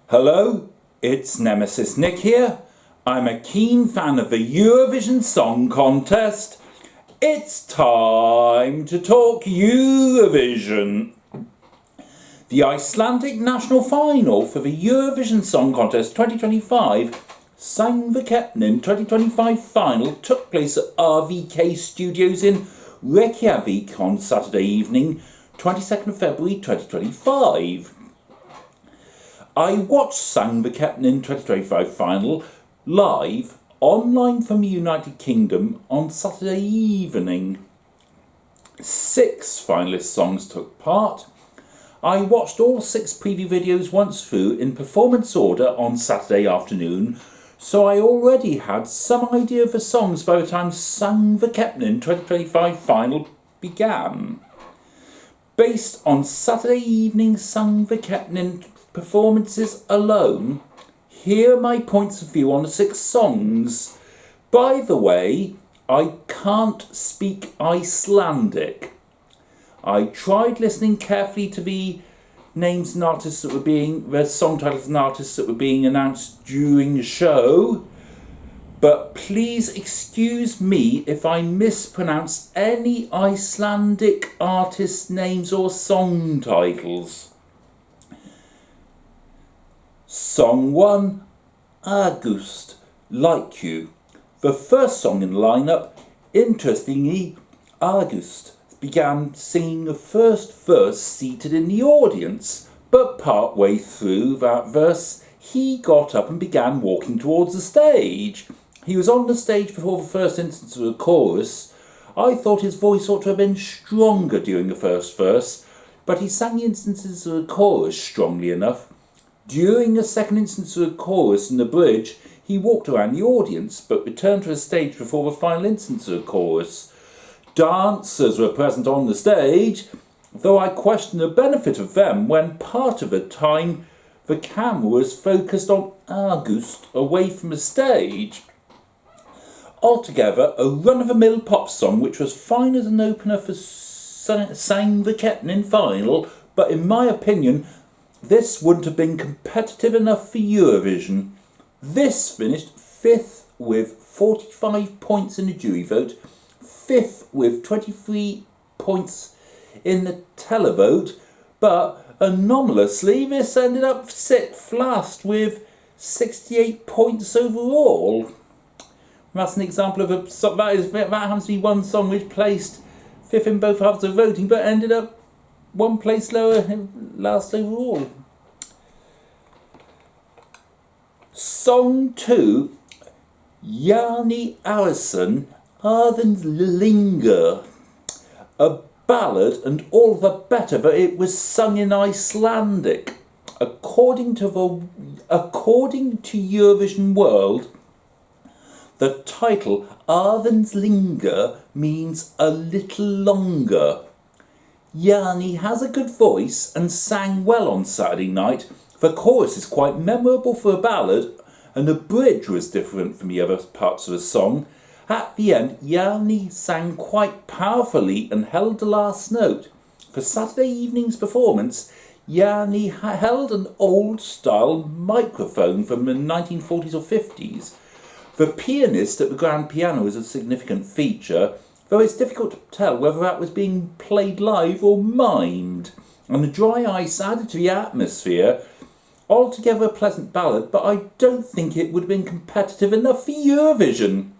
Hello, it's Nemesis Nick here. I'm a keen fan of the Eurovision Song Contest. It's time to talk Eurovision. The Icelandic national final for the Eurovision Song Contest 2025, Söngvakeppnin 2025 final, took place at RVK Studios in Reykjavik on Saturday evening, 22nd of February 2025. I watched Söngvakeppnin 2025 final live online from the United Kingdom on Saturday evening. 6 finalist songs took part. I watched all 6 preview videos once through in performance order on Saturday afternoon, so I already had some idea of the songs by the time Söngvakeppnin 2025 final began. Based on Saturday evening Söngvakeppnin performances alone, here are my points of view on the 6 songs. By the way, I can't speak Icelandic. I tried listening carefully to the names and artists that were the song titles and artists that were being announced during the show, but please excuse me if I mispronounce any Icelandic artist names or song titles. Song 1, August, Like You. The first song in the lineup, interestingly, August began singing the first verse seated in the audience, but part way through that verse, he got up and began walking towards the stage. He was on the stage before the first instance of the chorus. I thought his voice ought to have been stronger during the first verse, but he sang the instances of the chorus strongly enough. During the second instance of the chorus and the bridge, he walked around the audience, but returned to the stage before the final instance of the chorus. Dancers were present on the stage, though I question the benefit of them when part of the time the camera was focused on August away from the stage. Altogether, a run-of-the-mill pop song which was fine as an opener for Söngvakeppnin final, but in my opinion, this wouldn't have been competitive enough for Eurovision. This finished 5th with 45 points in the jury vote, 5th with 23 points in the televote, but anomalously this ended up 6th last with 68 points overall. That's an example of that happens to be one song which placed 5th in both halves of voting, but ended up one place lower last overall. Song 2, Jarni Arason, Linger. A ballad, and all the better that it was sung in Icelandic. According to Eurovision World, the title Linger means a little longer. Jarni has a good voice and sang well on Saturday night. The chorus is quite memorable for a ballad, and the bridge was different from the other parts of the song. At the end, Jarni sang quite powerfully and held the last note. For Saturday evening's performance, Jarni held an old-style microphone from the 1940s or 50s. The pianist at the grand piano is a significant feature, though it's difficult to tell whether that was being played live or mimed. And the dry ice added to the atmosphere. Altogether a pleasant ballad, but I don't think it would have been competitive enough for Eurovision.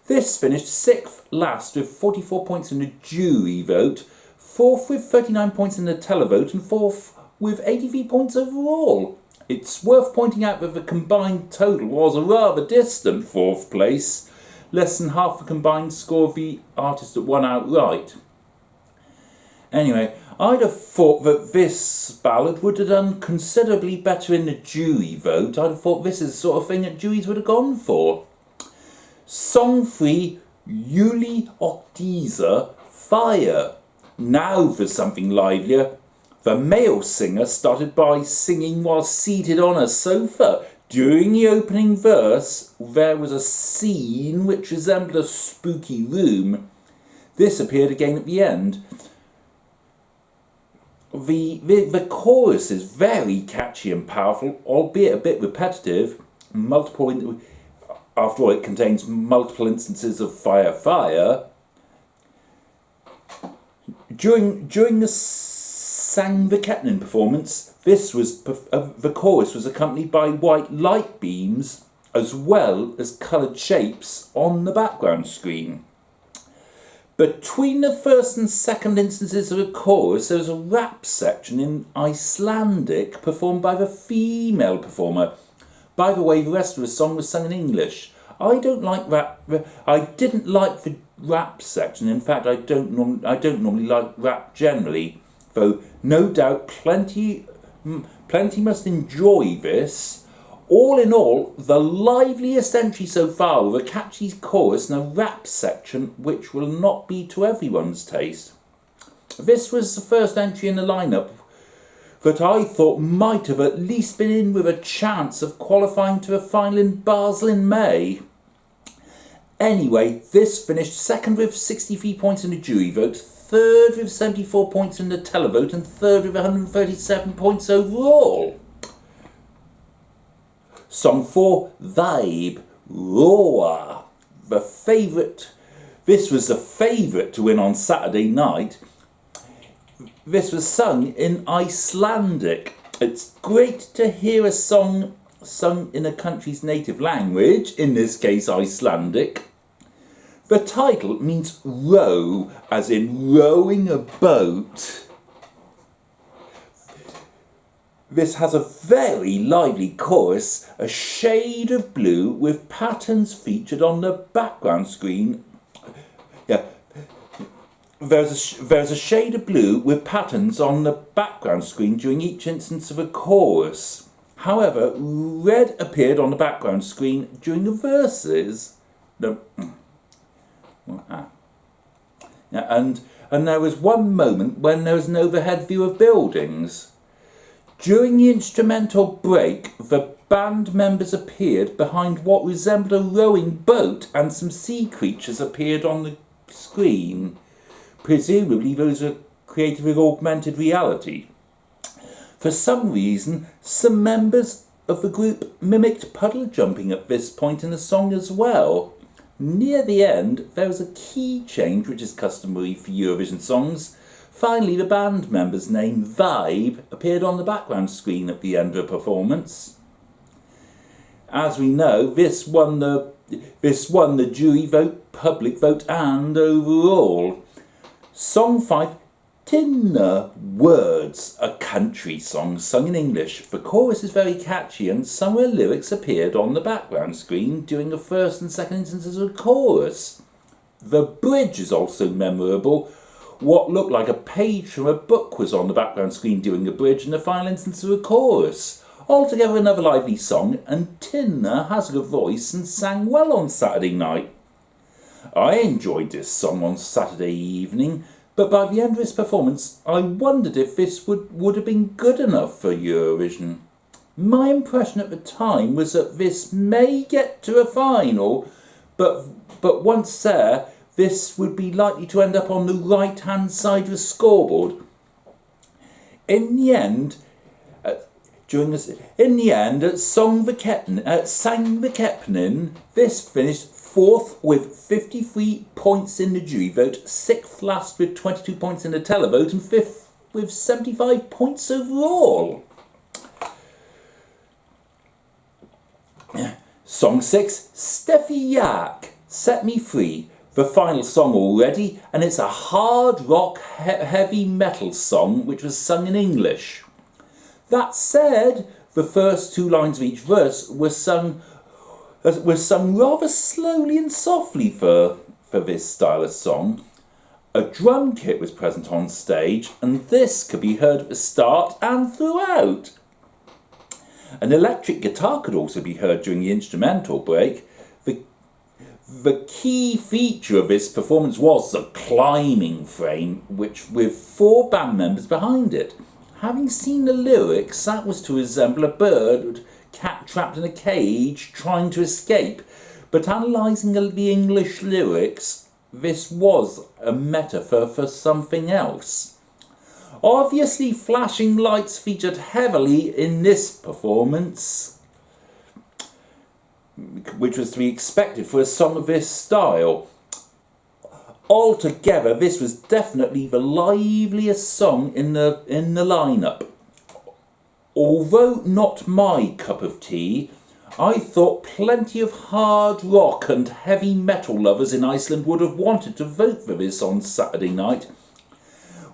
This finished 6th last with 44 points in the jury vote, 4th with 39 points in the televote, and 4th with 83 points overall. It's worth pointing out that the combined total was a rather distant 4th place, less than half the combined score of the artist that won outright. Anyway, I'd have thought that this ballad would have done considerably better in the jury vote. I'd have thought this is the sort of thing that juries would have gone for. Song 3, Júlí og Dísa, Fire. Now for something livelier. The male singer started by singing while seated on a sofa. During the opening verse, there was a scene which resembled a spooky room. This appeared again at the end. The chorus is very catchy and powerful, albeit a bit repetitive. After all, it contains multiple instances of fire, fire. During the Söngvakeppnin performance, the chorus was accompanied by white light beams as well as coloured shapes on the background screen. Between the first and second instances of the chorus, there was a rap section in Icelandic performed by the female performer. By the way, the rest of the song was sung in English. I didn't like the rap section. In fact, I don't normally like rap generally, though no doubt plenty must enjoy this. All in all, the liveliest entry so far with a catchy chorus and a rap section which will not be to everyone's taste. This was the first entry in the lineup that I thought might have at least been in with a chance of qualifying to a final in Basel in May. Anyway, this finished second with 63 points in the jury vote, third with 74 points in the televote, and third with 137 points overall. Song 4, Vibe, Roar. This was the favourite to win on Saturday night. This was sung in Icelandic. It's great to hear a song sung in a country's native language, in this case Icelandic. The title means row, as in rowing a boat. This has a very lively chorus, a shade of blue with patterns featured on the background screen. There's a shade of blue with patterns on the background screen during each instance of a chorus. However, red appeared on the background screen during the verses. And there was one moment when there was an overhead view of buildings. During the instrumental break, the band members appeared behind what resembled a rowing boat, and some sea creatures appeared on the screen. Presumably those are created with augmented reality. For some reason, some members of the group mimicked puddle jumping at this point in the song as well. Near the end, there was a key change which is customary for Eurovision songs. Finally, the band member's name, Vibe, appeared on the background screen at the end of the performance. As we know, this won the jury vote, public vote, and overall. Song 5, Tinna Words, a country song sung in English. The chorus is very catchy and some of the lyrics appeared on the background screen during the first and second instances of the chorus. The bridge is also memorable. What looked like a page from a book was on the background screen during the bridge and the final instance of the chorus. Altogether another lively song, and Tinna has a good voice and sang well on Saturday night. I enjoyed this song on Saturday evening, but by the end of this performance I wondered if this would have been good enough for Eurovision. My impression at the time was that this may get to a final, but once there, this would be likely to end up on the right-hand side of the scoreboard. In the end, at Söngvakeppnin, this finished fourth with 53 points in the jury vote, sixth last with 22 points in the televote, and fifth with 75 points overall. Song 6, Steffi Yak, Set Me Free. The final song already, and it's a hard rock heavy metal song which was sung in English. That said, the first two lines of each verse were sung rather slowly and softly for this style of song. A drum kit was present on stage, and this could be heard at the start and throughout. An electric guitar could also be heard during the instrumental break. The key feature of this performance was the climbing frame, which with 4 band members behind it. Having seen the lyrics, that was to resemble a bird, cat trapped in a cage, trying to escape. But analysing the English lyrics, this was a metaphor for something else. Obviously, flashing lights featured heavily in this performance, which was to be expected for a song of this style. Altogether, this was definitely the liveliest song in the lineup. Although not my cup of tea, I thought plenty of hard rock and heavy metal lovers in Iceland would have wanted to vote for this on Saturday night,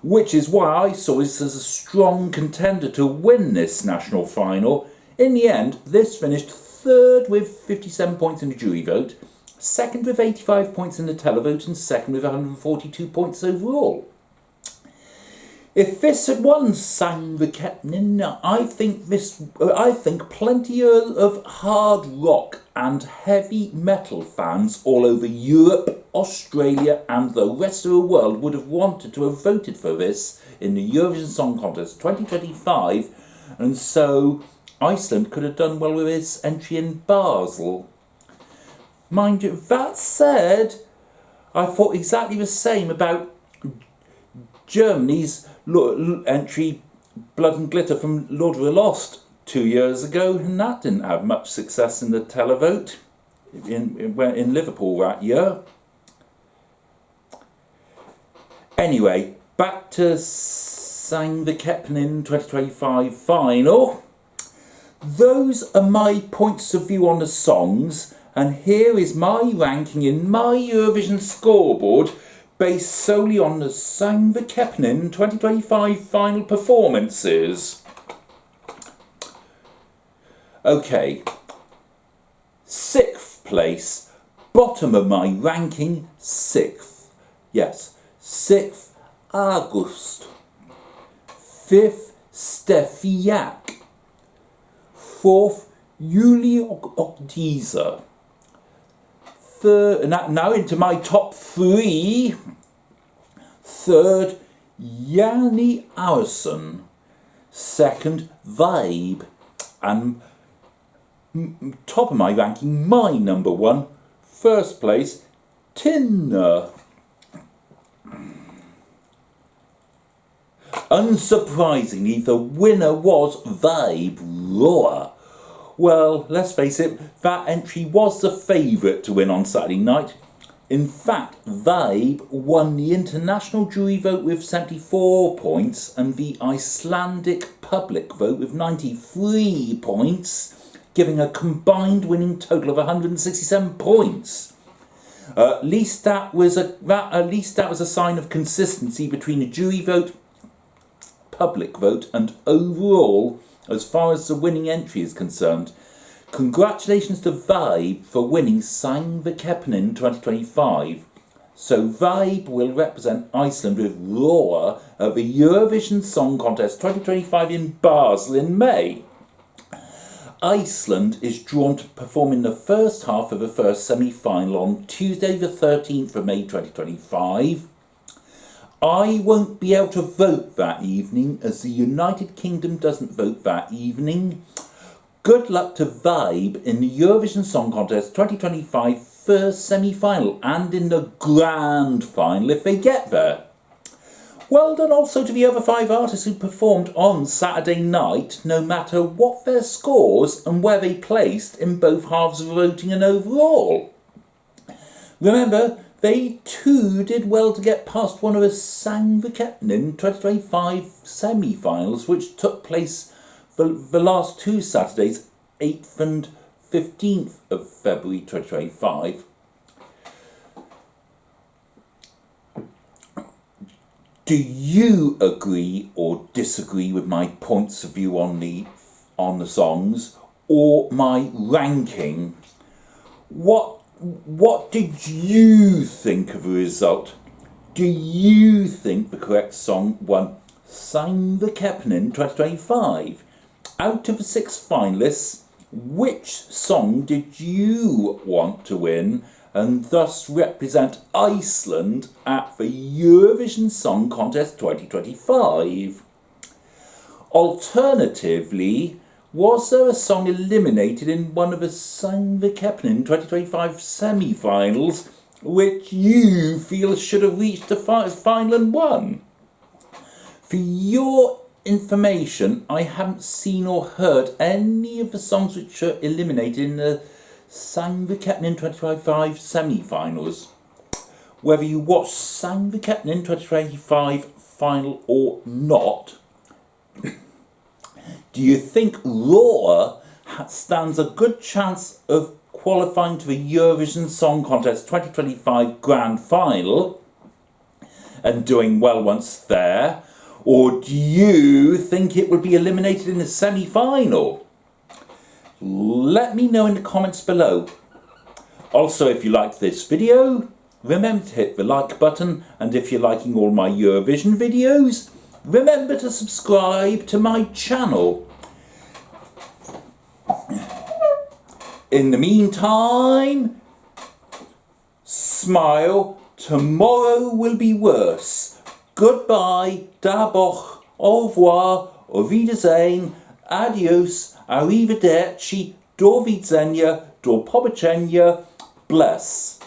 which is why I saw this as a strong contender to win this national final. In the end, this finished third with 57 points in the jury vote, second with 85 points in the televote, and second with 142 points overall. If this had won Söngvakeppnin, I think plenty of hard rock and heavy metal fans all over Europe, Australia and the rest of the world would have wanted to have voted for this in the Eurovision Song Contest 2025, and so Iceland could have done well with its entry in Basel. Mind you, that said, I thought exactly the same about Germany's entry Blood and Glitter from Lord of the Lost 2 years ago, and that didn't have much success in the televote in Liverpool that year. Anyway, back to Söngvakeppnin 2025 final. Those are my points of view on the songs, and here is my ranking in My Eurovision Scoreboard, based solely on the Söngvakeppnin 2025 final performances. Okay, 6th place, bottom of my ranking, 6th. Yes, 6th, August. 5th, Stefiak. 4th, Juli Oktiza. Now into my top 3. 3rd, Yanni Auerson. 2nd, Vibe. And top of my ranking, my number 1, 1st place, Tinna. Unsurprisingly, the winner was Vibe Roar. Well, let's face it, that entry was the favourite to win on Saturday night. In fact, Vibe won the international jury vote with 74 points and the Icelandic public vote with 93 points, giving a combined winning total of 167 points. At least that was a sign of consistency between the jury vote, public vote, and overall, as far as the winning entry is concerned. Congratulations to Vibe for winning Söngvakeppnin 2025. So Vibe will represent Iceland with Roar at the Eurovision Song Contest 2025 in Basel in May. Iceland is drawn to perform in the first half of the first semi-final on Tuesday the 13th of May 2025. I won't be able to vote that evening as the United Kingdom doesn't vote that evening. Good luck to Vibe in the Eurovision Song Contest 2025 first semi-final and in the grand final if they get there. Well done also to the other 5 artists who performed on Saturday night, no matter what their scores and where they placed in both halves of voting and overall. Remember, they too did well to get past one of the Söngvakeppnin 2025 semi-finals, which took place for the last 2 Saturdays, 8th and 15th of February 2025. Do you agree or disagree with my points of view on the songs or my ranking? What did you think of the result? Do you think the correct song won Söngvakeppnin 2025? Out of the 6 finalists, which song did you want to win and thus represent Iceland at the Eurovision Song Contest 2025? Alternatively, was there a song eliminated in one of the Söngvakeppnin 2025 semi-finals which you feel should have reached the final and won? For your information, I haven't seen or heard any of the songs which are eliminated in the Söngvakeppnin 2025 semi-finals. Whether you watch Söngvakeppnin 2025 final or not, do you think Laura stands a good chance of qualifying to the Eurovision Song Contest 2025 Grand Final and doing well once there? Or do you think it would be eliminated in the semi-final? Let me know in the comments below. Also, if you liked this video, remember to hit the like button, and if you're liking all my Eurovision videos, remember to subscribe to my channel. In the meantime, smile, tomorrow will be worse. Goodbye, daboch, au revoir, auf Wiedersehen, adios, arrivederci, do widzenia, do poboczenia, bless.